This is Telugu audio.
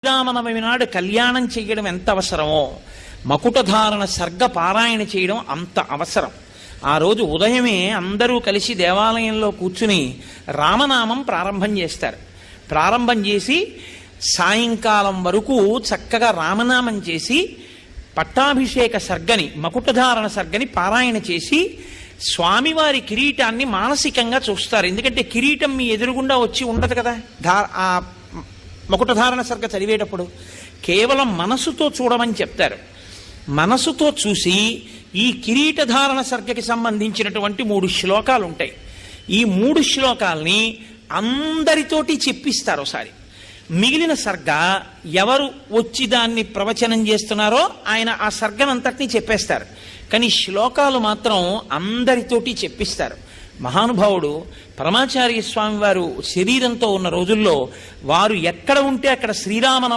శ్రీరామనవమి నాడు కళ్యాణం చేయడం ఎంత అవసరమో మకుటధారణ సర్గ పారాయణ చేయడం అంత అవసరం. ఆ రోజు ఉదయమే అందరూ కలిసి దేవాలయంలో కూర్చుని రామనామం ప్రారంభం చేస్తారు. ప్రారంభం చేసి సాయంకాలం వరకు చక్కగా రామనామం చేసి పట్టాభిషేక సర్గని మకుటధారణ సర్గని పారాయణ చేసి స్వామివారి కిరీటాన్ని మానసికంగా చూస్తారు. ఎందుకంటే కిరీటం మీ ఎదురుగుండా వచ్చి ఉండదు కదా. ఆ మకుటధారణ సర్గ చదివేటప్పుడు కేవలం మనసుతో చూడమని చెప్తారు. మనసుతో చూసి ఈ కిరీటధారణ సర్గకి సంబంధించినటువంటి 3 శ్లోకాలు ఉంటాయి. ఈ 3 శ్లోకాల్ని అందరితోటి చెప్పిస్తారు ఒకసారి. మిగిలిన సర్గ ఎవరు వచ్చి దాన్ని ప్రవచనం చేస్తున్నారో ఆయన ఆ సర్గనంతటినీ చెప్పేస్తారు. కానీ శ్లోకాలు మాత్రం అందరితోటి చెప్పిస్తారు. మహానుభావుడు పరమాచార్య స్వామి వారు శరీరంతో ఉన్న రోజుల్లో వారు ఎక్కడ ఉంటే అక్కడ శ్రీరామనవమి